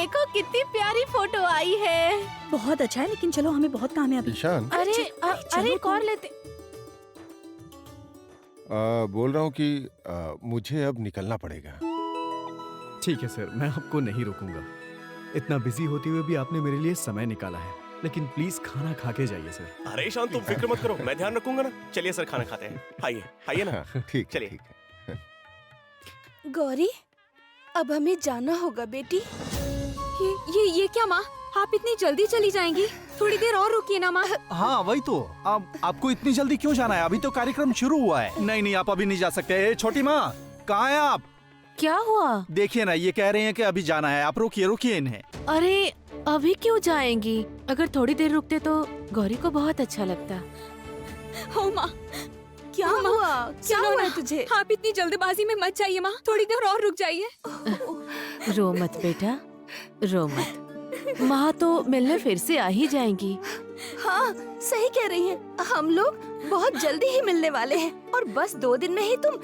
देखो कितनी प्यारी फोटो आई है। बहुत अच्छा है, लेकिन चलो हमें बहुत काम है अभी। ईशान, अरे एक और लेते। बोल रहा हूँ कि मुझे अब निकलना पड़ेगा। ठीक है सर, मैं आपको नहीं रोकूंगा। इतना बिजी होते हुए भी आपने मेरे लिए समय निकाला है, लेकिन प्लीज खाना खा के जाइए सर। अरे ईशान तुम फिक्र मत करो, मैं ध्यान रखूंगा ना। चलिए सर खाना खाते हैं। आइए आइए ना। हाँ, ठीक है, चलिए। ठीक है। गौरी, अब हमें जाना होगा बेटी। ये क्या माँ, आप इतनी जल्दी चली जाएंगी? थोड़ी देर और रुकिए ना माँ। हाँ वही तो, आपको इतनी जल्दी क्यों जाना है? अभी तो कार्यक्रम शुरू हुआ है। नहीं नहीं, आप अभी नहीं जा सकते। छोटी माँ, कहाँ हैं आप? क्या हुआ? देखिए ना, ये कह रहे हैं कि अभी जाना है। आप रोकिए रोकिए इन्हें। अरे अभी क्यों जाएंगी? अगर थोड़ी देर रुकते तो गौरी को बहुत अच्छा लगता। हो माँ, क्या माँ, हुआ? क्या सुनो हुआ ना, तुझे? आप इतनी जल्दबाजी में मत जाइए माँ, थोड़ी देर और रुक जाइए। रो मत बेटा, रो मत। माँ तो मिलने फिर से आ ही जाएंगी। हाँ सही कह रही हैं। हम लोग बहुत जल्दी ही मिलने वाले हैं और बस 2 दिन में ही तुम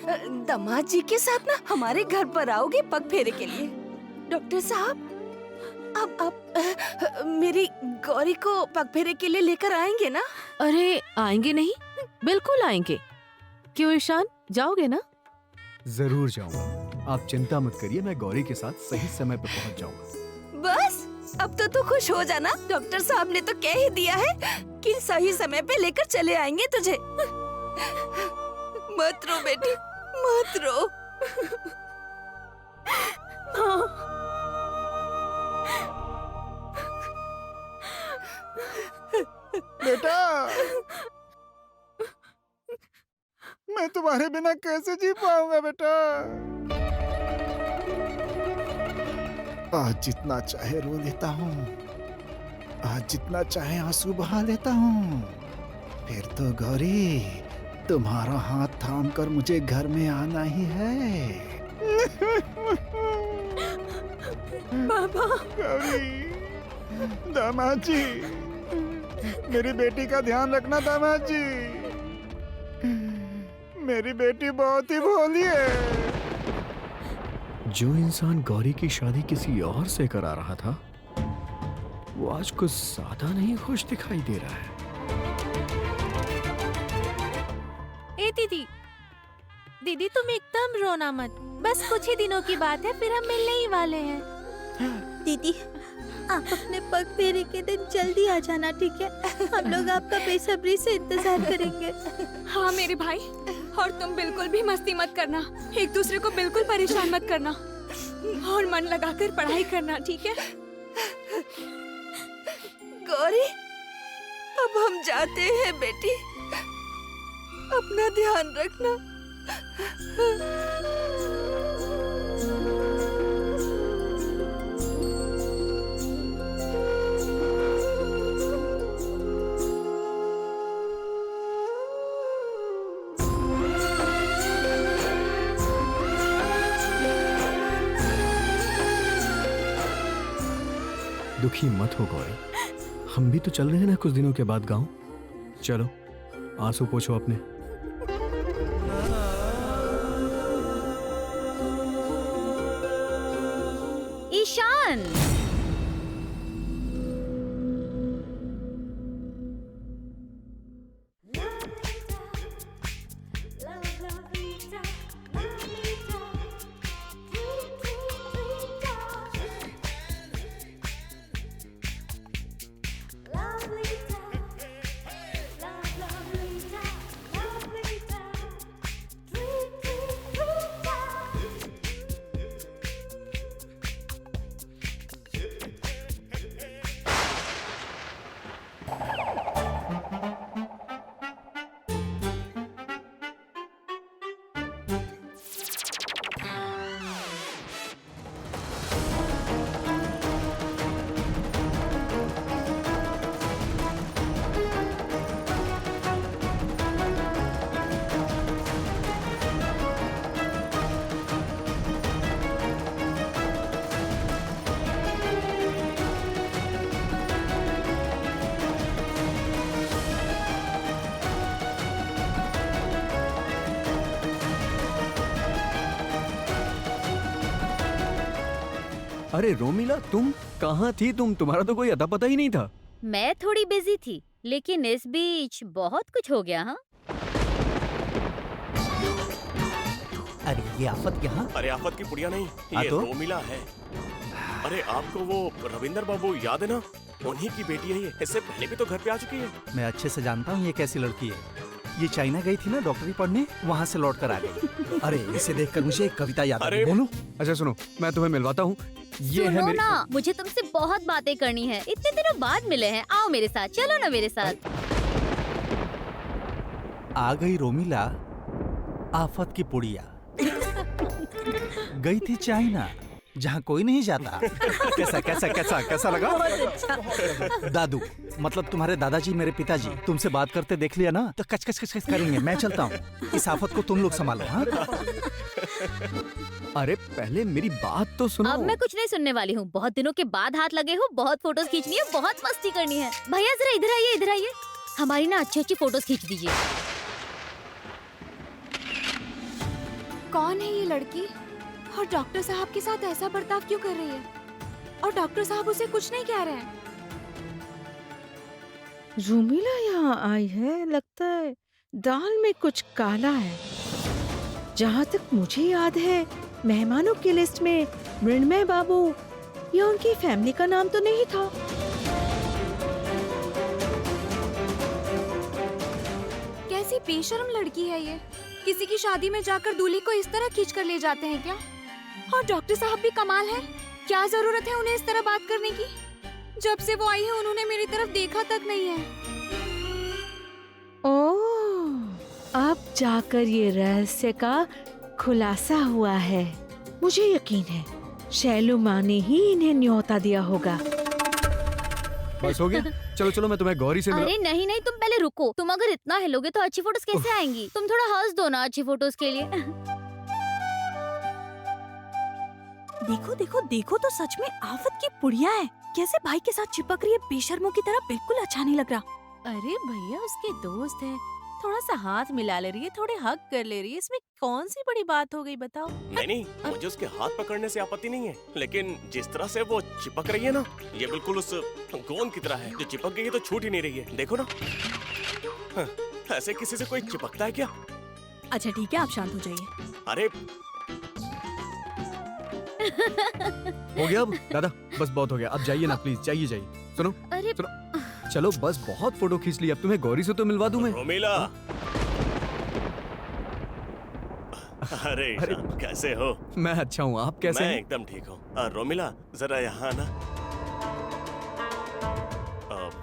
दामाद जी के साथ ना हमारे घर पर आओगे पग फेरे के लिए। डॉक्टर साहब, अब आप मेरी गौरी को पग फेरे के लिए लेकर आएंगे ना? अरे आएंगे नहीं, बिल्कुल आएंगे। क्यों ईशान, जाओगे ना? जरूर जाऊंगा, आप चिंता मत करिए। मैं गौरी के साथ सही समय पर पहुंच जाऊंगा। बस अब तो तू खुश हो जाना। डॉक्टर साहब ने तो कह ही दिया है कि सही समय पे लेकर चले आएंगे तुझे। मत रो बेटी, मत रो। बेटा, मैं तुम्हारे बिना कैसे जी पाऊंगा बेटा? आज जितना चाहे रो लेता हूँ, आज जितना चाहे आंसू बहा लेता हूँ, फिर तो गौरी तुम्हारा हाथ थाम कर मुझे घर में आना ही है। बाबा। गौरी, दामाद जी, मेरी बेटी का ध्यान रखना दामाद जी। मेरी बेटी बहुत ही भोली है। जो इंसान गौरी की शादी किसी और से करा रहा था, वो आज कुछ ज्यादा नहीं खुश दिखाई दे रहा है। ए दीदी, दीदी तुम एकदम रोना मत। बस कुछ ही दिनों की बात है, फिर हम मिलने ही वाले हैं। दीदी, आप अपने पग फेरे के दिन जल्दी आ जाना, ठीक है? हम लोग आपका बेसब्री से इंतजार करेंगे। हाँ मेरे भाई, और तुम बिल्कुल भी मस्ती मत करना, एक दूसरे को बिल्कुल परेशान मत करना और मन लगाकर पढ़ाई करना, ठीक है? गौरी, अब हम जाते हैं बेटी, अपना ध्यान रखना। दुखी मत हो गौरी, हम भी तो चल रहे हैं ना कुछ दिनों के बाद गांव। चलो आंसू पोंछो अपने। ईशान, अरे रोमिला, तुम कहाँ थी? तुम्हारा तो कोई अता पता ही नहीं था। मैं थोड़ी बिजी थी, लेकिन इस बीच बहुत कुछ हो गया। हाँ, अरे ये आफत यहाँ। अरे आफत की पुड़िया नहीं, हाँ ये तो? रोमिला है। अरे आपको वो रविंदर बाबू याद है ना? उन्हीं की बेटी है ये। इससे पहले भी तो घर पे आ चुकी है। मैं अच्छे से जानता हूँ ये कैसी लड़की है। ये चाइना गई थी ना डॉक्टरी पढ़ने, वहाँ से लौट कर आ गई। अरे इसे देखकर मुझे एक कविता याद आ गई। अरे बोलो। अच्छा सुनो, मैं तुम्हें मिलवाता हूँ। ये है सुनो मेरी। ना, मुझे तुमसे बहुत बातें करनी है। इतने दिनों बाद मिले हैं, आओ मेरे साथ, चलो ना मेरे साथ। आ गई रोमिला, आफत की पुड़िया। गई थी चाइना, जहाँ कोई नहीं जाता। कैसा कैसा कैसा कैसा लगा? दादू मतलब तुम्हारे दादाजी, मेरे पिताजी तुमसे बात करते देख लिया ना तो कच कच कच कच करेंगे। मैं चलता हूँ, इस आफत को तुम लोग संभालो। हाँ अरे पहले मेरी बात तो सुनो। अब मैं कुछ नहीं सुनने वाली हूँ। बहुत दिनों के बाद हाथ लगे हो, बहुत फोटोज खींचनी है, बहुत मस्ती करनी है। भैया जरा इधर आइए, इधर आइए। हमारी ना अच्छी अच्छी फोटोज खींच दीजिए। कौन है ये लड़की और डॉक्टर साहब के साथ ऐसा बर्ताव क्यों कर रही है? और डॉक्टर साहब उसे कुछ नहीं कह रहे हैं। रूमिला यहाँ आई है, लगता है दाल में कुछ काला है। जहाँ तक मुझे याद है, मेहमानों की लिस्ट में मृण्मय बाबू या उनकी फैमिली का नाम तो नहीं था। कैसी बेशर्म लड़की है ये। किसी की शादी में जाकर दूल्हे को इस तरह खींच कर ले जाते हैं क्या? और डॉक्टर साहब भी कमाल है। क्या जरूरत है उन्हें इस तरह बात करने की? जब से वो आई है उन्होंने मेरी तरफ देखा तक नहीं है। ओह, अब जाकर ये रहस्य का खुलासा हुआ है। मुझे यकीन है शैलू माँ ने ही इन्हें न्योता दिया होगा। बस हो गया। चलो चलो, मैं तुम्हें गौरी से अरे नहीं नहीं, तुम पहले रुको। तुम अगर इतना हिलोगे तो अच्छी फोटोज कैसे आएंगी? तुम थोड़ा हंस दो ना अच्छी फोटोज के लिए। देखो देखो देखो तो सच में आफत की पुड़िया है। कैसे भाई के साथ चिपक रही है बेशर्मों की तरह। बिल्कुल अच्छा नहीं लग रहा। अरे भैया उसके दोस्त है, थोड़ा सा हाथ मिला ले रही है, थोड़े हक कर ले रही है। इसमें कौन सी बड़ी बात हो गई बताओ? नहीं, मुझे उसके हाथ पकड़ने से आपत्ति नहीं है, लेकिन जिस तरह से वो चिपक रही है ना, ये बिल्कुल उस गोंद की तरह है जो चिपक गई है तो छूट ही नहीं रही है। देखो ना। हाँ, ऐसे किसी से कोई चिपकता है क्या? अच्छा ठीक है, आप शांत हो जाइए। अरे हो गया अब? दादा बस बहुत हो गया, अब जाइए ना प्लीज, जाइए जाइए। सुनो अरे चलो बस, बहुत फोटो खींच ली। अब तुम्हें गौरी से तो मिलवा दूं मैं। रोमिला। अरे ईशान, कैसे हो? मैं अच्छा हूँ, आप कैसे मैं हैं? एकदम ठीक हूँ। रोमिला जरा यहाँ ना।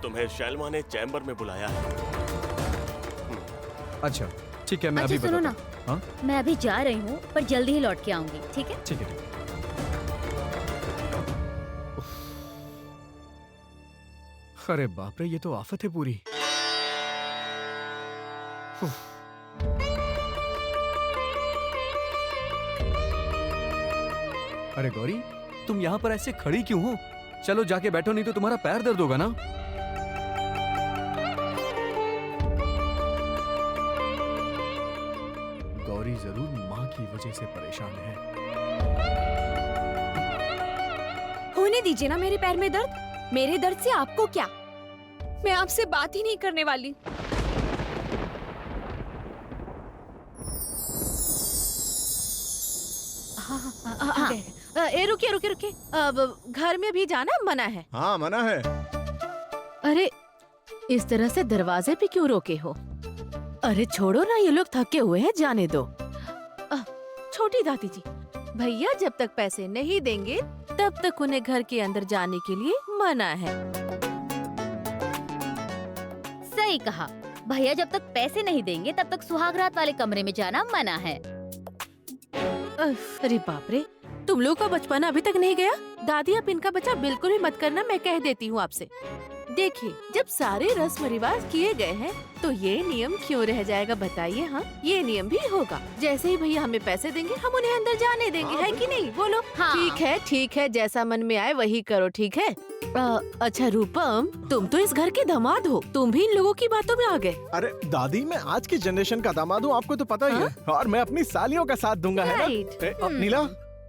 तुम्हें शैलमा ने चैम्बर में बुलाया है। अच्छा ठीक है, मैं अच्छा अभी सुनो बताता ना, हूँ। हाँ मैं अभी जा रही हूँ पर जल्दी ही लौट के आऊंगी, ठीक है? ठीक है। अरे बाप रे, ये तो आफत है पूरी। उफ। अरे गौरी, तुम यहाँ पर ऐसे खड़ी क्यों हो? चलो जाके बैठो, नहीं तो तुम्हारा पैर दर्द होगा ना। गौरी जरूर माँ की वजह से परेशान है। होने दीजिए ना मेरे पैर में दर्द। मेरे दर्द से आपको क्या? मैं आपसे बात ही नहीं करने वाली। हाँ। ए रुकिए रुकिए रुकिए, अब घर में भी जाना मना है। हाँ मना है। अरे इस तरह से दरवाजे पे क्यों रोके हो? अरे छोड़ो ना, ये लोग थके हुए हैं, जाने दो। छोटी दादी जी, भैया जब तक पैसे नहीं देंगे तब तक उन्हें घर के अंदर जाने के लिए मना है। सही कहा, भैया जब तक पैसे नहीं देंगे तब तक सुहागरात वाले कमरे में जाना मना है। अरे बाप रे, तुम लोग का बचपन अभी तक नहीं गया? दादी आप इनका बच्चा बिल्कुल भी मत करना, मैं कह देती हूँ आपसे। देखिए, जब सारे रस्म रिवाज किए गए हैं तो ये नियम क्यों रह जाएगा बताइए? हाँ, ये नियम भी होगा। जैसे ही भैया हमें पैसे देंगे हम उन्हें अंदर जाने देंगे, है कि नहीं? बोलो। हाँ। ठीक है, जैसा मन में आए वही करो, ठीक है? अच्छा रूपम, तुम तो इस घर के दामाद हो, तुम भी इन लोगों की बातों में आ गए। अरे दादी, मैं आज की जनरेशन का दामाद हूँ, आपको तो पता ही है। और मैं अपनी सालियों का साथ दूंगा, है ना? राइट। नीला,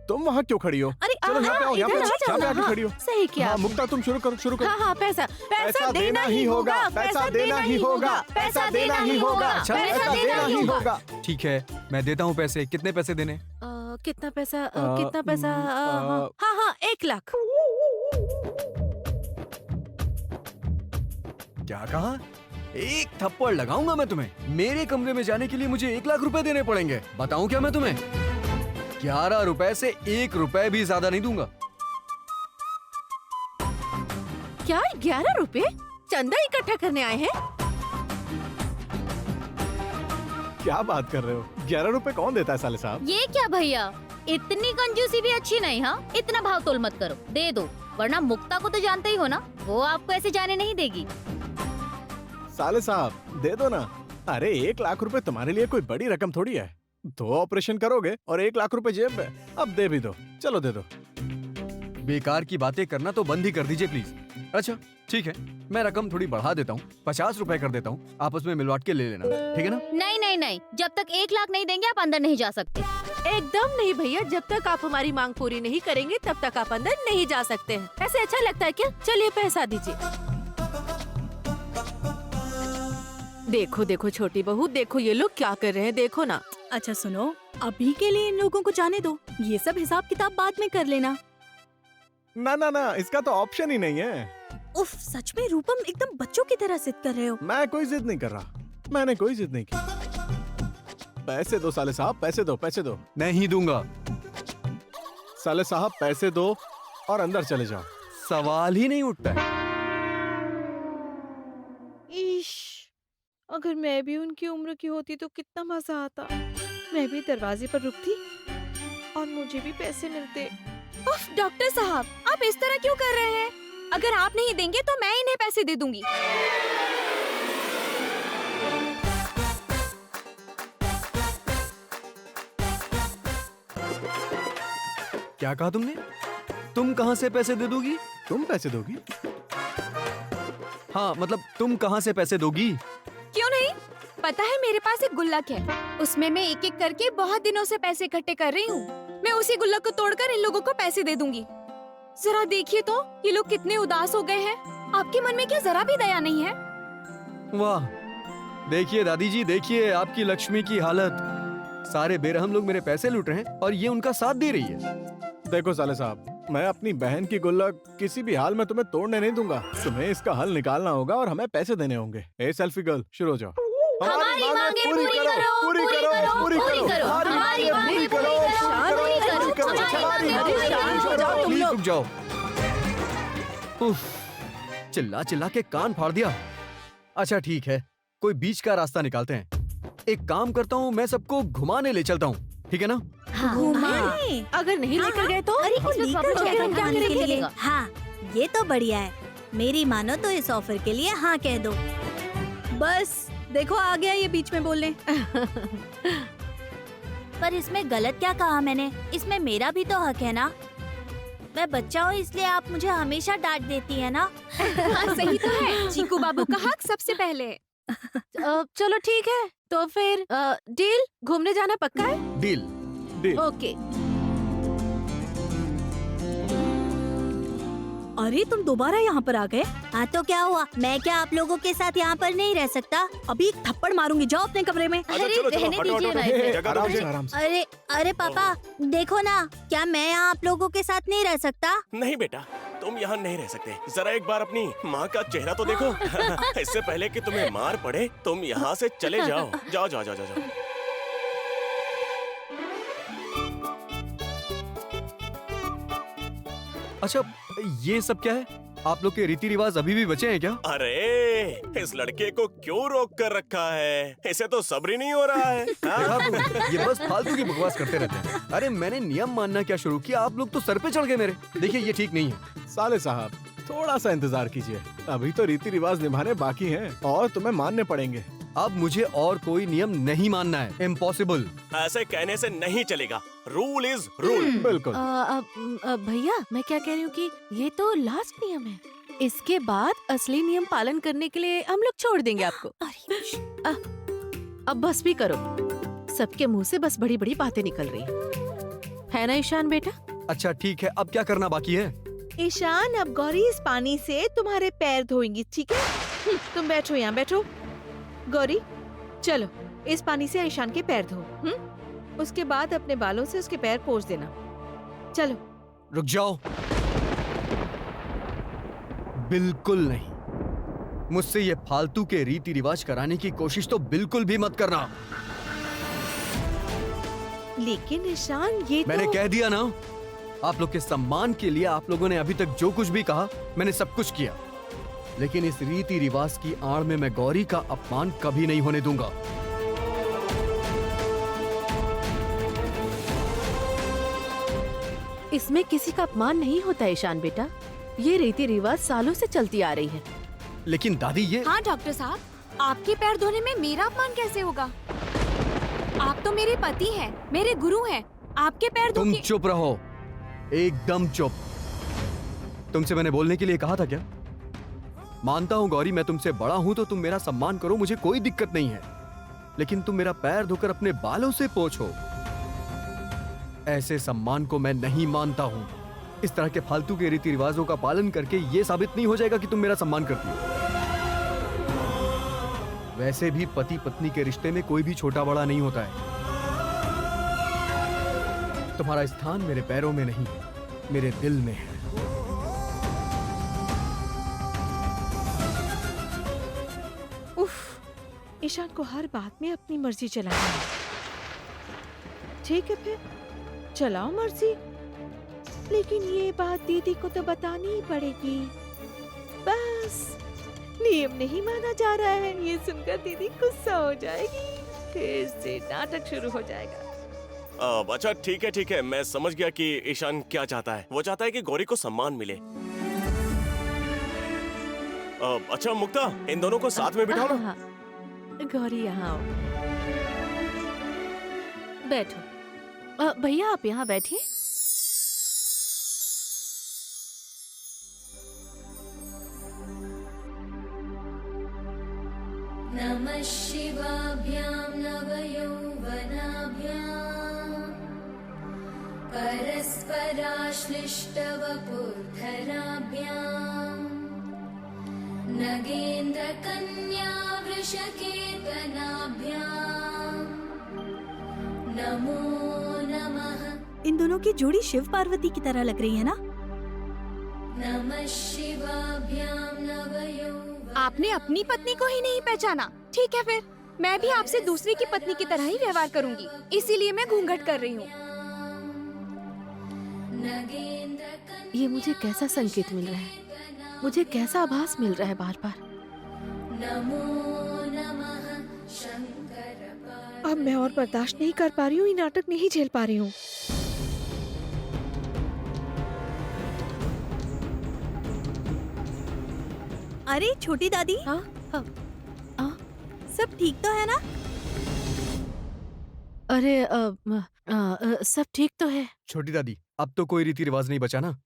तुम वहाँ क्यों खड़ी हो? अरे चलो यहाँ पे आओ, यहाँ पे इधर आ जाओ यहाँ पे ना, आके हाँ, खड़ी हो। सही किया हाँ, आपने। मुक्ता तुम शुरू करो, शुरू करो। हाँ हाँ, पैसा देना ही होगा, पैसा देना ही होगा, पैसा देना ही होगा, अच्छा, पैसा देना ही होगा। ठीक है, मैं देता हूँ पैसे। कितने पैसे देने? कितना पैसा हाँ, हाँ 1 लाख। क्या कहा? 1 थप्पड़ लगाऊंगा मैं तुम्हें। मेरे कमरे में जाने के लिए मुझे 1 लाख रुपए देने पड़ेंगे। बताऊं क्या मैं तुम्हें? 11 रुपए से 1 रुपए भी ज्यादा नहीं दूंगा। क्या 11 रुपए? चंदा इकट्ठा करने आए हैं? क्या बात कर रहे हो? 11 रुपए कौन देता है साले साहब? ये क्या भैया, इतनी कंजूसी भी अच्छी नहीं। हाँ, इतना भाव तोल मत करो, दे दो, वरना मुक्ता को तो जानते ही हो ना, वो आपको ऐसे जाने नहीं देगी। साले साहब दे दो ना। अरे 1 लाख रुपए तुम्हारे लिए कोई बड़ी रकम थोड़ी है। 2 ऑपरेशन करोगे और 1 लाख रुपए जेब में। अब दे भी दो, चलो दे दो। बेकार की बातें करना तो बंद ही कर दीजिए प्लीज। अच्छा ठीक है, मैं रकम थोड़ी बढ़ा देता हूँ, 50 रुपए कर देता हूँ। आपस में मिलवाट के ले लेना, ठीक है ना? नहीं नहीं नहीं, जब तक 1 लाख नहीं देंगे आप अंदर नहीं जा सकते। एकदम नहीं भैया, जब तक आप हमारी मांग पूरी नहीं करेंगे तब तक आप अंदर नहीं जा सकते हैं। ऐसे अच्छा लगता है क्या? चलिए पैसा दीजिए। देखो देखो छोटी बहू, देखो ये लोग क्या कर रहे हैं, देखो ना। अच्छा सुनो, अभी के लिए इन लोगों को जाने दो, ये सब हिसाब किताब बाद में कर लेना। ना ना ना, इसका तो ऑप्शन ही नहीं है। उफ, सच में रूपम एकदम बच्चों की तरह जिद कर रहे हो। मैं कोई जिद नहीं कर रहा, मैंने कोई जिद नहीं की। पैसे दो साले साहब, पैसे दो, पैसे दो। नहीं दूंगा। साले साहब पैसे दो और अंदर चले जाओ। सवाल ही नहीं उठता है। ईश, अगर मैं भी उनकी उम्र की होती तो कितना मजा आता। मैं भी दरवाजे पर रुकती और मुझे भी पैसे मिलते। उफ, डॉक्टर साहब आप इस तरह क्यों कर रहे हैं? अगर आप नहीं देंगे तो मैं इन्हें पैसे दे दूंगी। क्या कहा तुमने? तुम कहाँ से पैसे दे दोगी? तुम पैसे दोगी? हाँ मतलब तुम कहाँ से पैसे दोगी? क्यों नहीं, पता है मेरे पास एक गुल्लक है, उसमें मैं एक एक करके बहुत दिनों से पैसे इकट्ठे कर रही हूँ। मैं उसी गुल्लक को तोड़कर इन लोगों को पैसे दे दूंगी। जरा देखिए तो ये लोग कितने उदास हो गए हैं। आपके मन में क्या जरा भी दया नहीं है? वाह, देखिए दादी जी, देखिए आपकी लक्ष्मी की हालत। सारे बेरहम लोग मेरे पैसे लूट रहे हैं और ये उनका साथ दे रही है। देखो साले साहब, मैं अपनी बहन की गुल्लक किसी भी हाल में तुम्हें तोड़ने नहीं दूंगा। तुम्हें इसका हल निकालना होगा और हमें पैसे देने होंगे। ए सेल्फी गर्ल, शुरू हो जाओ। हमारी मांगे पूरी करो, पूरी करो, पूरी करो, हमारी मांगे पूरी करो, पूरी करो, हमारी हमारी मांगे मांगे पूरी करो। प्लीज रुक जाओ। उफ, चिल्ला चिल्ला के कान फाड़ दिया। अच्छा ठीक है, कोई बीच का रास्ता निकालते हैं। एक काम करता हूँ, मैं सबको घुमाने ले चलता हूँ, ठीक है ना? घुमाने? अगर नहीं लेकर गए तो? अरे इसमें लेकर प्रॉब्लम जाए क्या है? घुमाने क्या के लिए। करेगा? हाँ, ये तो बढ़िया है। मेरी मानो तो इस ऑफर के लिए हाँ कह दो। बस देखो आ गया ये बीच में बोलने। पर इसमें गलत क्या कहा मैंने? इसमें मेरा भी तो हक है ना। मैं बच्चा हूँ इसलिए आप मुझे हमेशा डांट देती है ना। हाँ, सही तो है, चीकू बाबू का हक सबसे पहले है। चलो ठीक है, तो फिर डील, घूमने जाना पक्का है? डील। ओके। अरे तुम दोबारा यहाँ पर आ गए? हाँ तो क्या हुआ, मैं क्या आप लोगों के साथ यहाँ पर नहीं रह सकता? अभी एक थप्पड़ मारूंगी, जाओ अपने कमरे में। अच्छा, अरे चलो, चलो, रहने हटो, दीजिए हटो, ना हटो, इसे। जगह दो आराम से, मुझे। आराम से। अरे पापा देखो ना, क्या मैं यहाँ आप लोगों के साथ नहीं रह सकता? नहीं बेटा, तुम यहाँ नहीं रह सकते। जरा एक बार अपनी माँ का चेहरा तो देखो। इससे पहले कि तुम्हें मार पड़े, तुम यहाँ से चले जाओ। जाओ जाओ जाओ जाओ जाओ। अच्छा ये सब क्या है? आप लोग के रीति रिवाज अभी भी बचे हैं क्या? अरे इस लड़के को क्यों रोक कर रखा है? इसे तो सब्र ही नहीं हो रहा है। हाँ? देखा तुम? ये बस फालतू की बकवास करते रहते हैं। अरे मैंने नियम मानना क्या शुरू किया, आप लोग तो सर पे चढ़ गए मेरे। देखिए ये ठीक नहीं है। साले साहब थोड़ा सा इंतजार कीजिए, अभी तो रीति रिवाज निभाने बाकी हैं और तुम्हें मानने पड़ेंगे। अब मुझे और कोई नियम नहीं मानना है, इम्पॉसिबल। ऐसे कहने से नहीं चलेगा। Rule is rule. बिल्कुल। भैया मैं क्या कह रही हूँ कि ये तो लास्ट नियम है, इसके बाद असली नियम पालन करने के लिए हम लोग छोड़ देंगे आपको। अब बस भी करो, सबके मुंह से बस बड़ी बड़ी बातें निकल रही हैं। है ना ईशान बेटा? अच्छा ठीक है, अब क्या करना बाकी है? ईशान, अब गौरी इस पानी से तुम्हारे पैर धोएंगी, ठीक है? तुम बैठो, यहाँ बैठो। गौरी चलो, इस पानी से ईशान के पैर धो। उसके बाद अपने बालों से उसके पैर पोंछ देना। चलो। रुक जाओ, बिल्कुल नहीं। मुझसे ये फालतू के रीति रिवाज कराने की कोशिश तो बिल्कुल भी मत करना। लेकिन ईशान, ये मैंने तो... कह दिया ना, आप लोग के सम्मान के लिए आप लोगों ने अभी तक जो कुछ भी कहा मैंने सब कुछ किया, लेकिन इस रीति रिवाज की आड़ में मैं गौरी का अपमान कभी नहीं होने दूंगा। इसमें किसी का अपमान नहीं होता ईशान बेटा, ये रीति रिवाज सालों से चलती आ रही है। लेकिन दादी ये... हाँ डॉक्टर साहब, आपके पैर धोने में मेरा अपमान कैसे होगा? आप तो मेरे पति हैं, मेरे गुरु हैं। आपके पैर धो तुम के... चुप रहो, एकदम चुप। तुमसे मैंने बोलने के लिए कहा था क्या? मानता हूँ गौरी, मैं तुमसे बड़ा हूँ तो तुम मेरा सम्मान करो, मुझे कोई दिक्कत नहीं है, लेकिन तुम मेरा पैर धोकर अपने बालों से पोंछो, ऐसे सम्मान को मैं नहीं मानता हूँ। इस तरह के फालतू के रीति रिवाजों का पालन करके ये साबित नहीं हो जाएगा कि तुम मेरा सम्मान करती हो। वैसे भी पति पत्नी के रिश्ते में कोई भी छोटा बड़ा नहीं होता है। तुम्हारा स्थान मेरे पैरों में नहीं, मेरे दिल में है। उफ, ईशान को हर बात में अपनी मर्जी चलानी है। ठीक है फिर, चलाओ मर्जी, लेकिन ये बात दीदी को तो बतानी ही पड़ेगी। बस नियम नहीं माना जा रहा है, ये सुनकर दीदी गुस्सा हो जाएगी, फिर से नाटक शुरू हो जाएगा। अच्छा ठीक है, मैं समझ गया कि ईशान क्या चाहता है। वो चाहता है कि गौरी को सम्मान मिले। अच्छा मुक्ता, इन दोनों को साथ में बिठाओ ना। गौरी यहाँ आओ, बैठो। भैया आप यहाँ बैठिए। नमः शिवाभ्यां नवयौवनाभ्यां परस्पराश्लिष्टवपुर्धराभ्यां नगेन्द्रकन्या वृषकेतनाभ्यां नमो नमः। इन दोनों की जोड़ी शिव पार्वती की तरह लग रही है ना? नमः शिवाभ्यां नवयौवनाभ्यां। आपने अपनी पत्नी को ही नहीं पहचाना, ठीक है फिर मैं भी आपसे दूसरे की पत्नी की तरह ही व्यवहार करूंगी, इसीलिए मैं घूंघट कर रही हूँ। ये मुझे कैसा संकेत मिल रहा है, मुझे कैसा आभास मिल रहा है बार बार। नमो नमः शंकर। अब मैं और बर्दाश्त नहीं कर पा रही हूँ, ये नाटक नहीं झेल पा रही हूँ। अरे छोटी दादी, हाँ? सब ठीक तो है ना? अरे सब ठीक तो है। छोटी दादी, अब तो कोई रीति रिवाज नहीं बचा ना,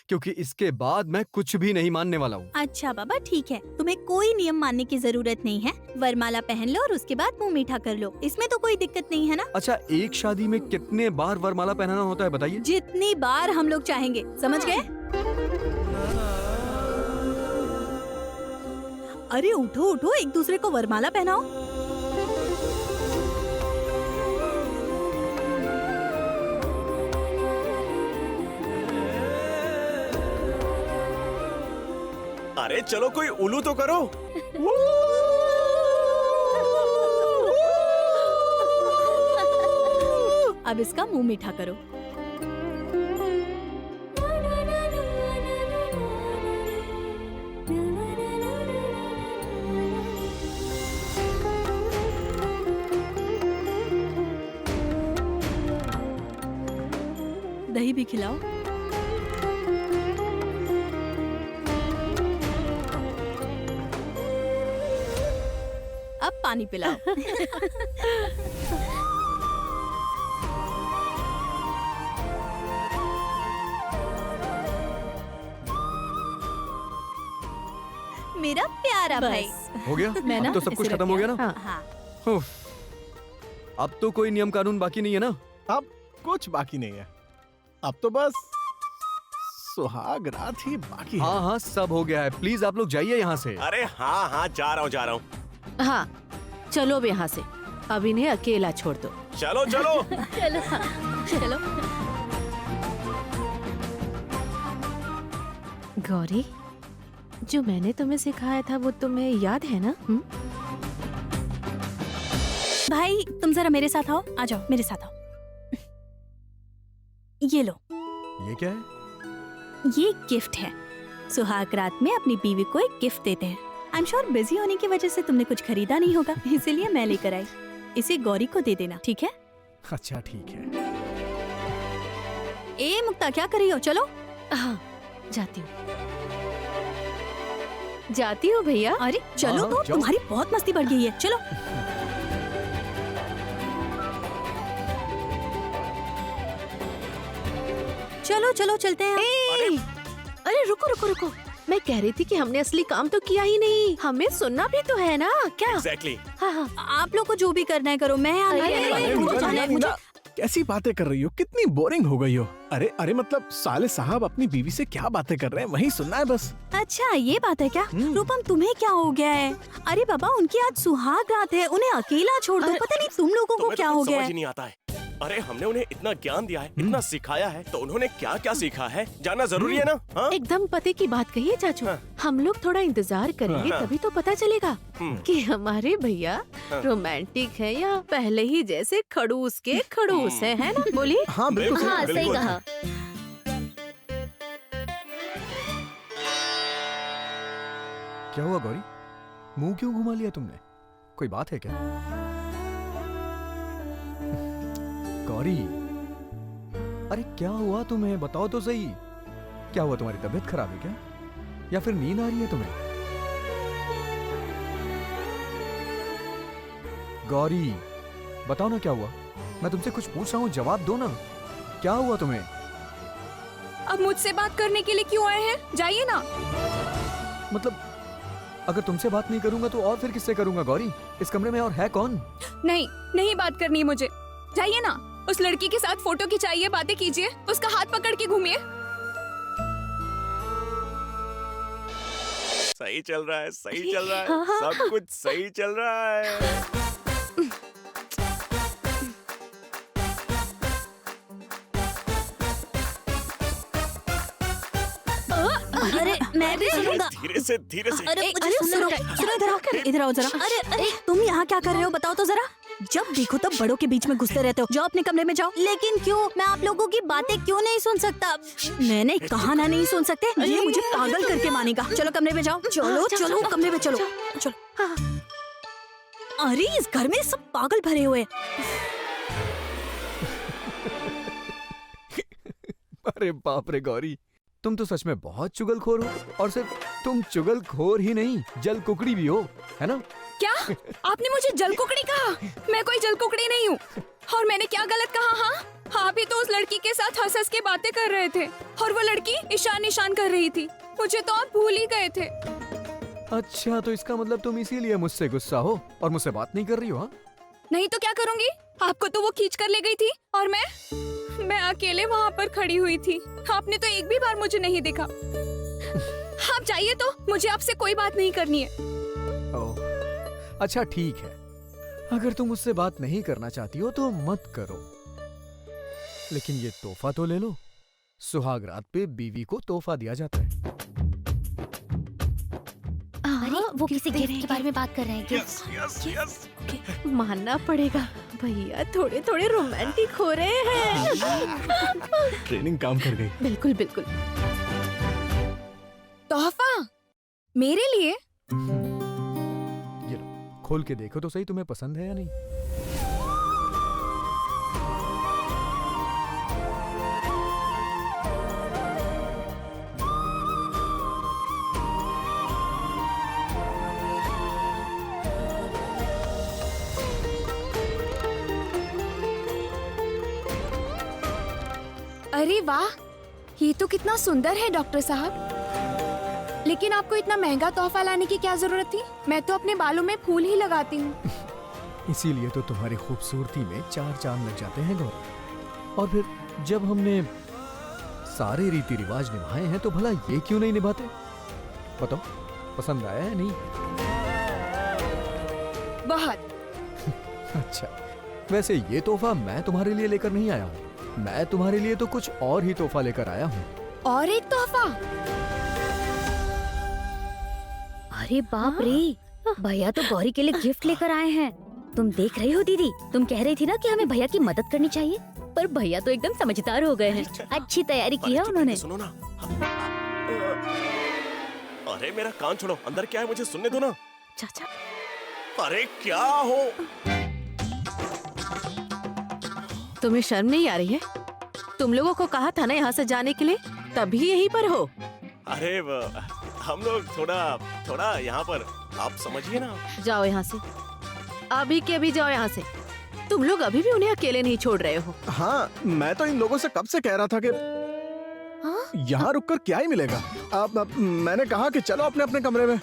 क्योंकि इसके बाद मैं कुछ भी नहीं मानने वाला हूँ। अच्छा बाबा ठीक है, तुम्हें कोई नियम मानने की जरूरत नहीं है। वरमाला पहन लो और उसके बाद मुंह मीठा कर लो, इसमें तो कोई दिक्कत नहीं है ना? अच्छा, एक शादी में कितने बार वरमाला पहनाना होता है बताइए? जितनी बार हम लोग चाहेंगे, समझ गए? अरे उठो उठो, एक दूसरे को वरमाला पहनाओ। अरे चलो कोई उल्लू तो करो। अब इसका मुंह मीठा करो। दही भी खिलाओ। अब पानी पिलाओ। मेरा प्यारा भाई। हो गया? मैं ना अब तो सब कुछ इसे खत्म हो गया ना? हाँ। उफ, अब तो कोई नियम कानून बाकी नहीं है ना? अब कुछ बाकी नहीं है। अब तो बस सुहाग रात ही बाकी है। हाँ हाँ सब हो गया है, प्लीज आप लोग जाइए यहाँ से। अरे हाँ हाँ जा रहा हूँ। हाँ चलो अब यहाँ से, अब इन्हें अकेला छोड़ दो। चलो चलो। चलो चलो। गौरी, जो मैंने तुम्हें सिखाया था वो तुम्हें याद है ना? भाई तुम जरा मेरे साथ आओ, आ जाओ मेरे साथ आओ। ये लो, ये क्या है? ये गिफ्ट है। सुहाग रात में अपनी बीवी को एक गिफ्ट देते हैं। आई एम श्योर बिजी होने की वजह से तुमने कुछ खरीदा नहीं होगा, इसीलिए मैं लेकर आई। इसे गौरी को दे देना, ठीक है? अच्छा ठीक है। ए मुक्ता, क्या कर रही हो? चलो। हाँ जाती हूँ। जाती हूँ भैया। अरे चलो हाँ, तो, जाओ। तुम्हारी बहुत मस्ती बढ़ गई है, चलो। चलो चलो चलते हैं। अरे रुको रुको रुको, मैं कह रही थी कि हमने असली काम तो किया ही नहीं, हमें सुनना भी तो है ना क्या? एग्जैक्टली। हाँ हाँ आप लोग को जो भी करना है करो, मैं यहाँ नहीं अरे, रहने वाली। अरे, मुझे जाना है, मुझे। कैसी बातें कर रही हो? कितनी बोरिंग हो गई हो। अरे अरे मतलब साले साहब अपनी बीवी से क्या बातें कर रहे हैं वही सुनना है बस। अच्छा ये बात है क्या? रूपम तुम्हें क्या हो गया है? अरे बाबा, उनकी आज सुहाग रात है, उन्हें अकेला छोड़ दो। पता नहीं तुम लोगों को तुम्हें क्या तो हो कुछ गया समझ है। ही नहीं आता है। अरे हमने उन्हें इतना ज्ञान दिया है, इतना सिखाया है, तो उन्होंने क्या क्या सीखा है जानना जरूरी है ना? हाँ? एकदम पते की बात कही है चाचू। हाँ। हम लोग थोड़ा इंतजार करेंगे हाँ। तभी तो पता चलेगा हम्म। कि हमारे भैया हाँ। रोमांटिक है या पहले ही जैसे खड़ूस के खड़ूस है ना? बोलिए। हाँ बिल्कुल सही। हाँ सही बिल्कुल। कहा। क्या हुआ गौरी, मुंह क्यों घुमा लिया तुमने? कोई बात है क्या? गौरी, अरे क्या हुआ तुम्हें, बताओ तो सही। क्या हुआ, तुम्हारी तबीयत खराब है क्या, या फिर नींद आ रही है तुम्हें? गौरी बताओ ना क्या हुआ, मैं तुमसे कुछ पूछ रहा हूँ, जवाब दो ना। क्या हुआ तुम्हें? अब मुझसे बात करने के लिए क्यों आए हैं? जाइए ना। मतलब अगर तुमसे बात नहीं करूंगा तो और फिर किससे करूंगा गौरी? इस कमरे में और है कौन? नहीं नहीं बात करनी है मुझे, जाइए ना। उस लड़की के साथ फोटो खिंचाइए, बातें कीजिए, उसका हाथ पकड़ के घूमिए। सही चल रहा है, सही चल रहा हाँ, है, हाँ। सब कुछ सही चल रहा है। अरे मैं भी सुनूंगा। धीरे से धीरे से। अरे सुनो सुनो, इधर आओ, इधर आओ जरा। अरे अरे तुम यहाँ क्या कर रहे हो, बताओ तो जरा। जब देखो तब बड़ों के बीच में घुसते रहते हो। जाओ अपने कमरे में जाओ। लेकिन क्यों? मैं आप लोगों की बातें क्यों नहीं सुन सकता? मैंने कहा ना नहीं सुन सकते, ये मुझे पागल करके मानेगा। चलो कमरे में जाओ। चलो चलो कमरे में चलो चलो। अरे इस घर में सब पागल भरे हुए हैं। अरे बाप रे गौरी, तुम तो सच में बहुत चुगलखोर हो, और सिर्फ तुम चुगलखोर ही नहीं, जल कुकड़ी भी हो, है ना? क्या आपने मुझे जलकुकड़ी कहा? मैं कोई जलकुकड़ी नहीं हूँ। और मैंने क्या गलत कहा? हाँ आप ही तो उस लड़की के साथ हंस हंस के बातें कर रहे थे, और वो लड़की ईशान ईशान कर रही थी। मुझे तो आप भूल ही गए थे। अच्छा तो इसका मतलब तुम इसीलिए मुझसे गुस्सा हो और मुझसे बात नहीं कर रही हो? हाँ? नहीं तो क्या करूँगी? आपको तो वो खींच कर ले गई थी, और मैं अकेले वहाँ पर खड़ी हुई थी। आपने तो एक भी बार मुझे नहीं देखा। आप जाइए तो, मुझे आपसे कोई बात नहीं करनी है। ओह, अच्छा ठीक है, अगर तुम मुझसे बात नहीं करना चाहती हो तो मत करो, लेकिन ये तोहफा तो ले लो। सुहाग रात पे बीवी को तोहफा दिया जाता है। अरे वो किसी गिफ्ट के बारे में बात कर रहे हैं। Yes yes yes. मानना पड़ेगा भैया थोड़े थोड़े रोमांटिक हो रहे हैं। ट्रेनिंग काम कर गई। बिल्कुल बिल्कुल। तोहफा मेरे लिए? ये लो, खोल के देखो तो सही, तुम्हें पसंद है या नहीं? अरे वाह, ये तो कितना सुंदर है डॉक्टर साहब। लेकिन आपको इतना महंगा तोहफा लाने की क्या जरूरत थी? मैं तो अपने बालों में फूल ही लगाती हूँ। इसीलिए तो तुम्हारी खूबसूरती में 4 चांद लग जाते हैं गौरी। और फिर जब हमने सारे रीति रिवाज निभाए हैं तो भला ये क्यों नहीं निभाते? बताओ, पसंद आया है नहीं? बहुत। अच्छा, वैसे ये तोहफा मैं तुम्हारे लिए लेकर नहीं आया हूँ। मैं तुम्हारे लिए तो कुछ और ही तोहफा लेकर आया हूँ। और एक तोहफा? अरे बाप रे, भैया तो गौरी के लिए गिफ्ट लेकर आए हैं। तुम देख रही हो दीदी, तुम कह रही थी ना कि हमें भैया की मदद करनी चाहिए, पर भैया तो एकदम समझदार हो गए हैं। अच्छी तैयारी की है उन्होंने। सुनो ना। अरे मेरा कान छोड़ो, अंदर क्या है मुझे सुनने दो ना। चाचा, अरे क्या हो? तुम्हें शर्म नहीं आ रही है? तुम लोगों को कहा था ना यहाँ से जाने के लिए, तभी यहीं पर हो। अरे हम लोग थोड़ा यहाँ पर, आप समझिए ना। जाओ यहाँ से, अभी के अभी जाओ यहाँ से। तुम लोग अभी भी उन्हें अकेले नहीं छोड़ रहे हो। हाँ, मैं तो इन लोगों से कब से कह रहा था कि यहाँ रुककर क्या ही मिलेगा। अब मैंने कहा कि चलो अपने अपने कमरे में।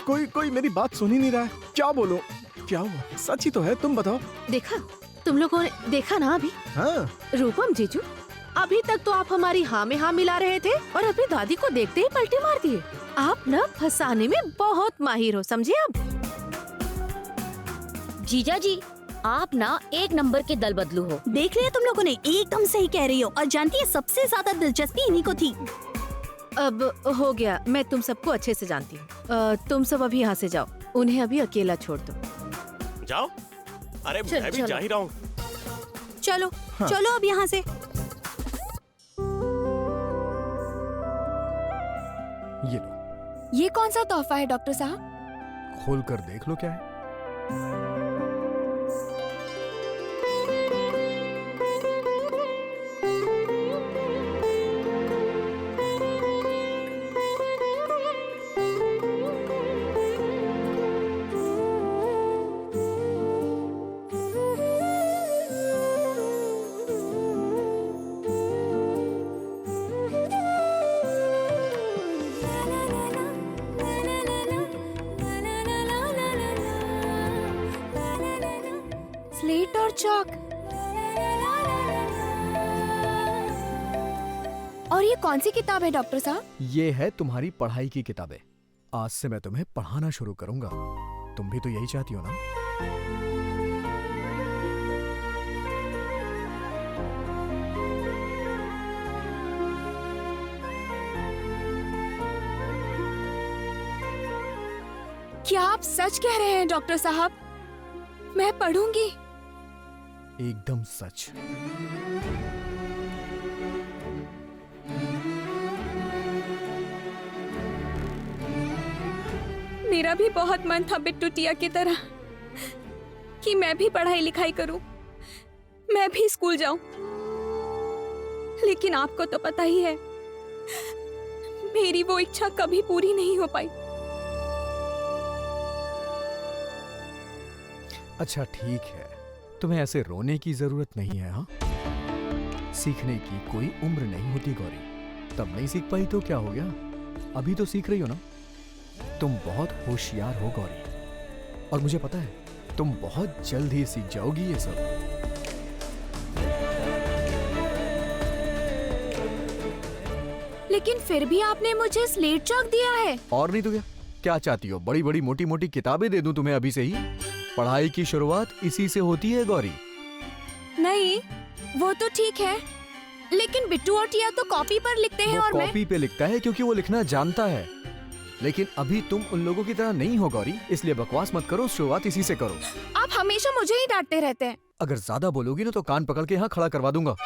कोई मेरी बात सुन ही नहीं रहा है। क्या बोलूं? क्या हुआ? सच ही तो है, तुम बताओ। देखा, तुम लोगों ने देखा ना अभी? हाँ। रूपम जीजू, अभी तक तो आप हमारी हाँ में हाँ मिला रहे थे और अभी दादी को देखते ही पलटी मार दिए। आप ना फंसाने में बहुत माहिर हो, समझे आप? जीजा जी, आप ना एक नंबर के दल बदलू हो। देख लिया तुम लोगों ने, एकदम सही कह रही हो। और जानती है सबसे ज्यादा दिलचस्पी इन्हीं को थी। अब हो गया, मैं तुम सबको अच्छे से जानती हूँ। तुम सब अभी यहाँ से जाओ, उन्हें अभी अकेला छोड़ दो। जाओ? अरे चल, मैं भी चलो। जा ही रहा हूँ। चलो चलो अब यहाँ से। ये लो, ये कौन सा तोहफा है डॉक्टर साहब? खोल कर देख लो क्या है। स्लेट और चॉक। और ये कौन सी किताब है डॉक्टर साहब? ये है तुम्हारी पढ़ाई की किताबें। आज से मैं तुम्हें पढ़ाना शुरू करूंगा। तुम भी तो यही चाहती हो ना? क्या आप सच कह रहे हैं डॉक्टर साहब? मैं पढ़ूंगी। एकदम सच। मेरा भी बहुत मन था बिट्टू टिया की तरह कि मैं भी पढ़ाई लिखाई करूं, मैं भी स्कूल जाऊं। लेकिन आपको तो पता ही है, मेरी वो इच्छा कभी पूरी नहीं हो पाई। अच्छा ठीक है, तुम्हें ऐसे रोने की जरूरत नहीं है। हाँ, सीखने की कोई उम्र नहीं होती गौरी। तब नहीं सीख पाई तो क्या हो गया, अभी तो सीख रही हो ना। तुम बहुत होशियार हो गौरी, और मुझे पता है तुम बहुत जल्द ही सीख जाओगी ये सब। लेकिन फिर भी आपने मुझे स्लेट चॉक दिया है। और नहीं तो क्या चाहती हो? बड़ी बड़ी मोटी मोटी किताबें दे दूं तुम्हें अभी से ही? पढ़ाई की शुरुआत इसी से होती है गौरी। नहीं, वो तो ठीक है, लेकिन बिट्टू और टिया तो कॉपी पर लिखते हैं वो और मैं। कॉपी पे लिखता है क्योंकि वो लिखना जानता है। लेकिन अभी तुम उन लोगों की तरह नहीं हो गौरी, इसलिए बकवास मत करो, शुरुआत इसी से करो। आप हमेशा मुझे ही डांटते रहते हैं। अगर ज्यादा बोलोगी ना तो कान पकड़ के यहाँ खड़ा करवा दूंगा।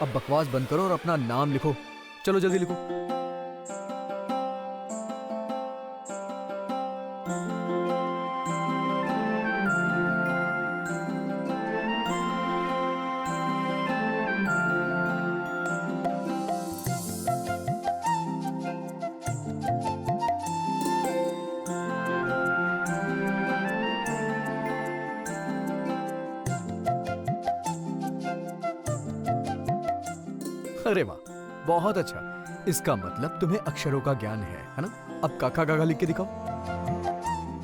अब बकवास बंद करो और अपना नाम लिखो। चलो जल्दी लिखो। अरे वाह, बहुत अच्छा। इसका मतलब तुम्हें अक्षरों का ज्ञान है ना? अब काका काका लिख के दिखाओ।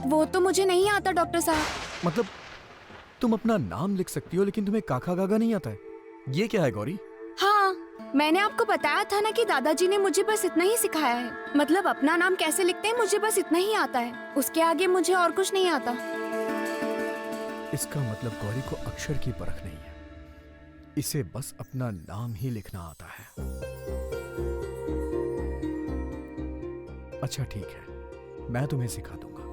वो तो मुझे नहीं आता डॉक्टर साहब। मतलब तुम अपना नाम लिख सकती हो लेकिन तुम्हें काका काका नहीं आता है? ये क्या है गौरी? हाँ, मैंने आपको बताया था ना कि दादाजी ने मुझे बस इतना ही सिखाया है। मतलब अपना नाम कैसे लिखते हैं मुझे बस इतना ही आता है, उसके आगे मुझे और कुछ नहीं आता। इसका मतलब गौरी को अक्षर की परख नहीं है, इसे बस अपना नाम ही लिखना आता है। अच्छा ठीक है, मैं तुम्हें सिखा दूंगा।